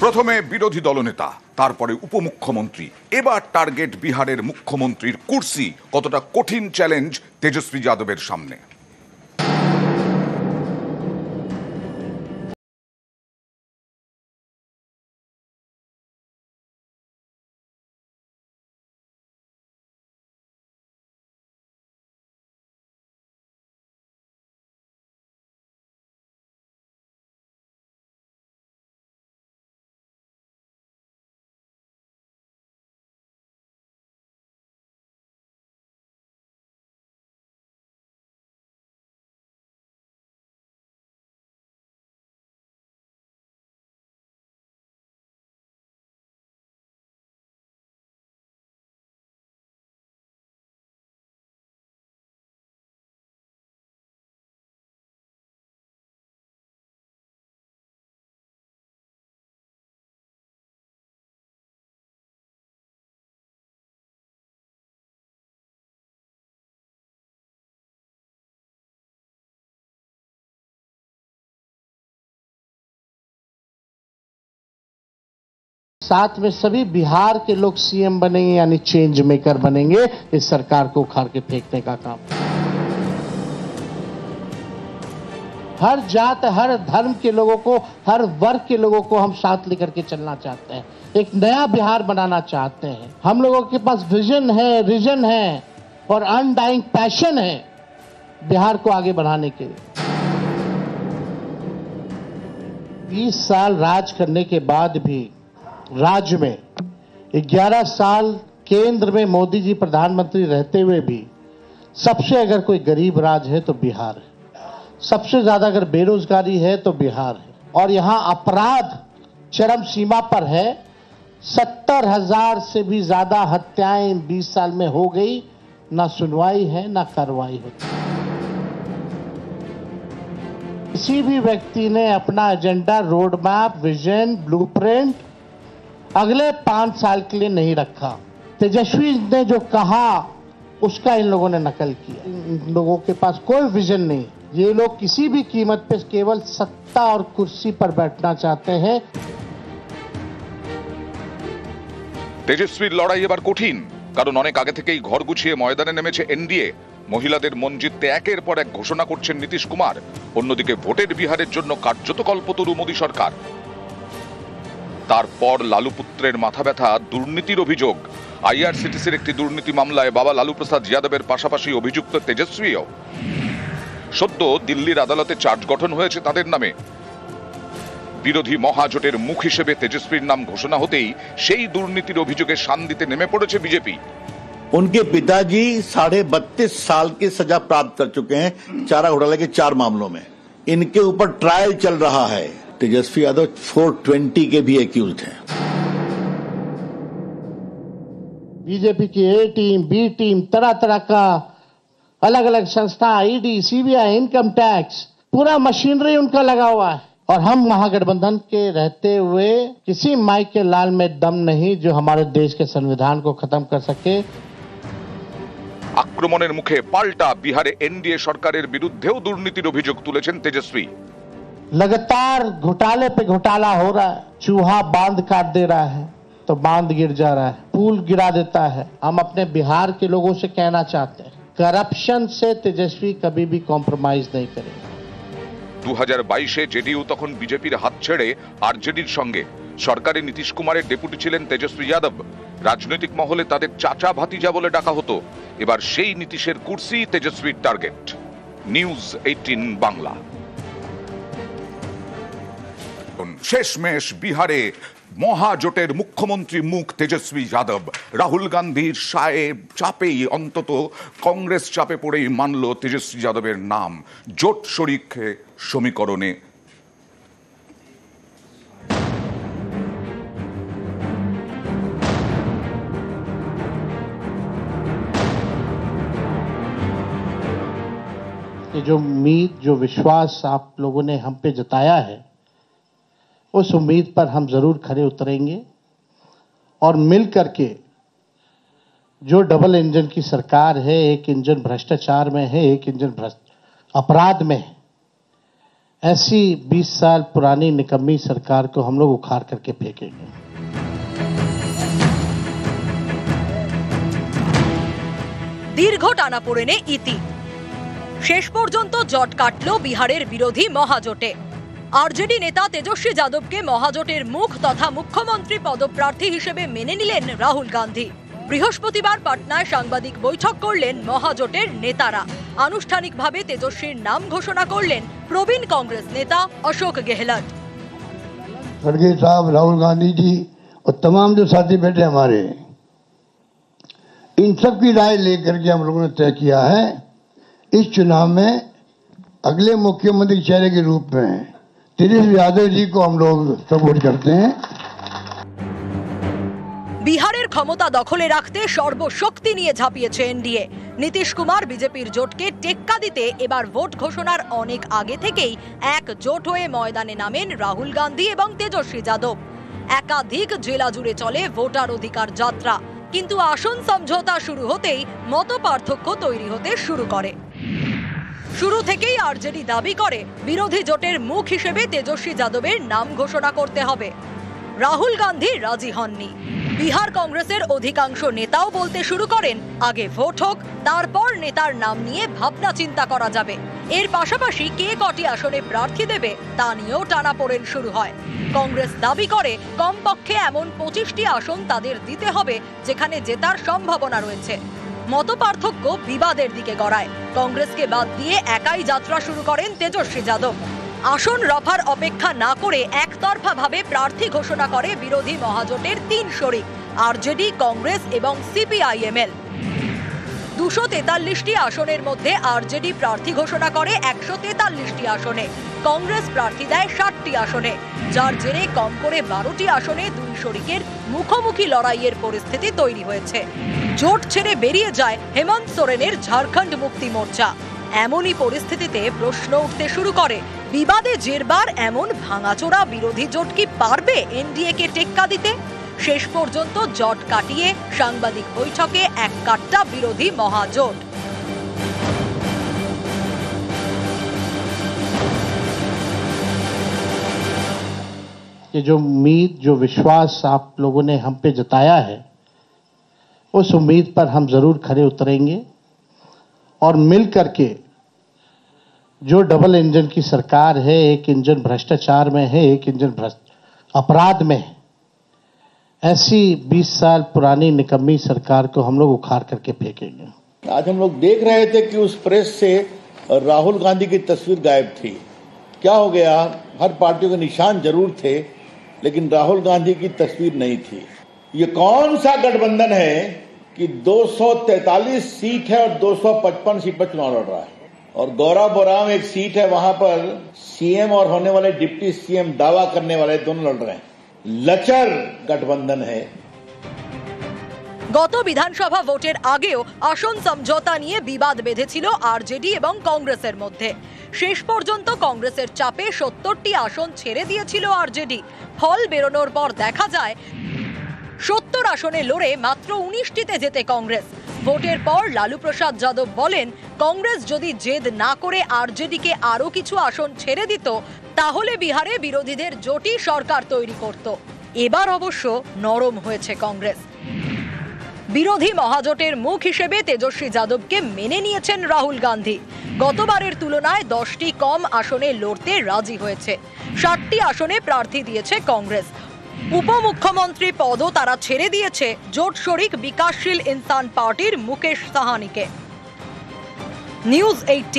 প্রথমে বিরোধী দলনেতা, তারপরে উপমুখ্যমন্ত্রী, এবার টার্গেট বিহারের মুখ্যমন্ত্রীর কুর্সি। কতটা কঠিন চ্যালেঞ্জ তেজস্বী যাদবের সামনে। साथ में सभी बिहार के लोग सीएम बनेंगे, यानी चेंज मेकर बनेंगे। इस सरकार को उखाड़ के फेंकने का काम। हर जात, हर धर्म के लोगों को, हर वर्ग के लोगों को हम साथ लेकर के चलना चाहते हैं। एक नया बिहार बनाना चाहते हैं। हम लोगों के पास विजन है, रीजन है और अनडाइंग पैशन है बिहार को आगे बढ़ाने के लिए। 20 साल राज करने के बाद भी राज्य में 11 साल केंद्र में मोदी जी प्रधानमंत्री रहते हुए भी सबसे अगर कोई गरीब राज्य है तो बिहार है। सबसे ज्यादा अगर बेरोजगारी है तो बिहार है। और यहां अपराध चरम सीमा पर है। 70,000 से भी ज्यादा हत्याएं 20 साल में हो गई। ना सुनवाई है, ना कार्रवाई होती। किसी भी व्यक्ति ने अपना agenda, road map, vision, blueprint अगले 5 साल के लिए नहीं रखा। तेजस्वी ने जो कहा उसका इन लोगों ने नकल किया। इन लोगों के पास कोई विजन नहीं। ये लोग किसी भी कीमत पे केवल सत्ता और कुर्सी पर बैठना चाहते हैं। তেজস্বীর লড়াই এবার কঠিন, কারণ অনেক আগে থেকেই ঘর গুছিয়ে ময়দানে নেমেছে এনডিএ। মহিলাদের মন জিততে একের পর এক ঘোষণা করছেন নীতিশ কুমার। অন্যদিকে ভোটের বিহারের জন্য কার্যত কল্পতরু মোদী সরকার। তারপর লালু পুত্রের মাথা ব্যথা দুর্নীতির অভিযোগ। আইআরসিটিসির একটি দুর্নীতি মামলায় বাবা লালু প্রসাদ যাদবের পাশাপাশি অভিযুক্ত তেজস্বীও। সদ্য দিল্লির আদালতে চার্জ গঠন হয়েছে তাদের নামে। বিরোধী মহাজোটের মুখ হিসেবে তেজস্বীর নাম ঘোষণা হতেই সেই দুর্নীতির অভিযোগে শান দিতে নেমে পড়েছে বিজেপি। उनके पिताजी 32.5 साल की सजा प्राप्त कर चुके हैं चारा घोटाले के 4 मामलों में। इनके ऊपर ट्रायल चल रहा है। तेजस्वी यादव 420 के भी एक्यूज्ड हैं। बीजेपी की ए टीम, बी टीम, तरह तरह का अलग अलग संस्था, ईडी, सीबीआई, इनकम टैक्स, पूरा मशीनरी उनका लगा हुआ है। और हम महागठबंधन के रहते हुए किसी माई के लाल में दम नहीं जो हमारे देश के संविधान को खत्म कर सके। আক্রমণের মুখে পাল্টা বিহারে এনডিএ সরকারের বিরুদ্ধেও দুর্নীতির অভিযোগ তুলেছেন তেজস্বী। लगातार घोटाले पे घोटाला हो रहा है। चूहा बांध काट दे रहा है तो बांध गिर जा रहा है, पुल गिरा देता है। हम अपने बिहार के लोगों से कहना चाहते हैं, करप्शन से तेजस्वी कभी भी कॉम्प्रोमाइज नहीं करेगा। 2022-এ জেডিইউ তখন বিজেপির হাত ছেড়ে আরজেডির সঙ্গে। সরকারে নীতিশ কুমারের ডেপুটি ছিলেন তেজস্বী যাদব। রাজনৈতিক মহলে তাদের চাচা ভাতিজা বলে ডাকা হতো। এবার সেই নীতিশের কুর্সি তেজস্বীর টার্গেট। নিউজ 18 বাংলা। শেষমেশ বিহারে মহাজোটের মুখ্যমন্ত্রী মুখ তেজস্বী যাদব। রাহুল গান্ধীর চাপেই, অন্তত কংগ্রেস চাপে পড়েই মানল তেজস্বী যাদবের নাম জোট শরিক সমীকরণে। ये जो उम्मीद, जो विश्वास आप लोगों ने हम पे जताया है, उस उम्मीद पर हम जरूर खरे उतरेंगे और मिल करके जो डबल इंजन की सरकार है, एक इंजन भ्रष्टाचार में है, एक इंजन अपराध में है, ऐसी 20 साल पुरानी निकम्मी सरकार को हम लोग उखाड़ करके फेंकेंगे। দীর্ঘ টানাপোড়েনে ইতি, শেষ পর্যন্ত জট কাটল বিহারের বিরোধী মহাজোটে। আরজেডি নেতা তেজস্বী যাদবকে মহাজোটের মুখ তথা মুখ্যমন্ত্রী পদপ্রার্থী হিসেবে মেনে নিলেন রাহুল গান্ধী। বৃহস্পতিবার পাটনায় সাংবাদিক বৈঠক করলেন মহাজোটের নেতারা। আনুষ্ঠানিকভাবে তেজস্বীর নাম ঘোষণা করলেন প্রবীণ কংগ্রেস নেতা अशोक गहलोत। खड़गे साहब, राहुल गांधी जी और तमाम जो साथी बैठे हमारे, इन सब की राय लेकर के हम लोगों ने तय किया है इस चुनाव में अगले मुख्यमंत्री के चेहरे के रूप में तेजस्वी यादव जी को हम लोग सपोर्ट करते हैं। বিহারের ক্ষমতা দখলে রাখতে সর্বশক্তি নিয়ে ঝাঁপিয়েছে এনডিএ। নীতিশ কুমার বিজেপির জোটকে টেক্কা দিতে এবার ভোট ঘোষণার অনেক আগে থেকেই এক জোট হয়ে ময়দানে নামেন রাহুল গান্ধী এবং তেজস্বী যাদব। একাধিক জেলা জুড়ে চলে ভোটার অধিকার যাত্রা, কিন্তু আসন সমঝোতা শুরু হতেই মত পার্থক্য তৈরি হতে শুরু করে। শুরু থেকেই আরজেডি দাবি করে বিরোধী জোটের মুখ হিসেবে তেজস্বী যাদবের নাম ঘোষণা করতে হবে। রাহুল গান্ধী রাজি হননি। বিহার কংগ্রেসের অধিকাংশ নেতাও বলতে শুরু করেন আগে ভোট হোক, তারপর নেতার নাম নিয়ে ভাবনা চিন্তা করা যাবে। এর পাশাপাশি কে কটি আসনে প্রার্থী দেবে তা নিয়েও টানাপোড়েন শুরু হয়। কংগ্রেস দাবি করে কমপক্ষে এমন 25টি আসন তাদের দিতে হবে যেখানে জেতার সম্ভাবনা রয়েছে। মতপার্থক্য বিবাদের দিকে গড়ায়। কংগ্রেসকে বাদ দিয়ে একাই যাত্রা শুরু করেন তেজস্বী যাদব। আসন রফার অপেক্ষা না করে একতরফাভাবে প্রার্থী ঘোষণা করে বিরোধী মহাজোটের 3 শরিক আরজেডি, কংগ্রেস এবং সিপিআইএমএল। 243টি আসনের মধ্যে আরজেডি প্রার্থী ঘোষণা করে 143টি আসনে, কংগ্রেস প্রার্থী দেয় 60টি আসনে, যার জেরে কম করে 12টি আসনে 2 শরিকের মুখোমুখি লড়াইয়ের পরিস্থিতি তৈরি হয়েছে। জোট ছেড়ে বেরিয়ে যায় হেমন্ত সোরেনের ঝাড়খণ্ড মুক্তি মোর্চা। এমনই পরিস্থিতিতে প্রশ্ন উঠতে শুরু করে, বিবাদে জেরবার এমন ভাঙাচোরা বিরোধী জোট কি পারবে এনডিএ কে টেক্কা দিতে? শেষ পর্যন্ত জট কাটিয়ে সাংবাদিক বৈঠকে এক কাট্টা বিরোধী মহাজোট। ये जो उम्मीद, जो विश्वास आप लोगों ने हम पे जताया है, उस उम्मीद पर हम जरूर खरे उतरेंगे और मिल करके जो डबल इंजन की सरकार है, एक इंजन भ्रष्टाचार में है, एक इंजन अपराध में है, ऐसी 20 साल पुरानी निकम्मी सरकार को हम लोग उखाड़ करके फेंकेंगे। आज हम लोग देख रहे थे कि उस प्रेस से राहुल गांधी की तस्वीर गायब थी। क्या हो गया? हर पार्टियों के निशान जरूर थे, लेकिन राहुल गांधी की तस्वीर नहीं थी। ये कौन सा गठबंधन है कि 243 सीट है और 255 सीट पर चुनाव लड़ रहा है, और गौरव बोराम एक सीट है, वहां पर सीएम और होने वाले डिप्टी सीएम दावा करने वाले दोनों लड़ रहे हैं। लचर गठबंधन है। গত বিধানসভা ভোটের আগেও আসন সমঝোতা নিয়ে বিবাদ বেঁধেছিল আরজেডি এবং কংগ্রেসের মধ্যে। শেষ পর্যন্ত কংগ্রেসের চাপে 70টি আসন ছেড়ে দিয়েছিল আরজেডি। ফল বেরোনোর পর দেখা যায় 70 আসনে লড়ে মাত্র 19টিতে জেতে কংগ্রেস। ভোটের পর লালু প্রসাদ যাদব বলেন, কংগ্রেস যদি জেদ না করে আরজেডিকে আরো কিছু আসন ছেড়ে দিত তাহলে বিহারে বিরোধীদের জোটই সরকার তৈরি করত। এবার অবশ্য নরম হয়েছে কংগ্রেস। বিরোধী মহাজোটের মুখ হিসেবে তেজস্বী যাদবকে মেনে নিয়েছেন রাহুল গান্ধী। গতবারের তুলনায় 10টি কম আসনে লড়তে রাজি হয়েছে। 60টি আসনে প্রার্থী দিয়েছে কংগ্রেস। উপমুখ্যমন্ত্রী পদও তারা ছেড়ে দিয়েছে জোট শরিক বিকাশশীল ইনসান পার্টির মুকেশ সাহানিকে। নিউজ 18।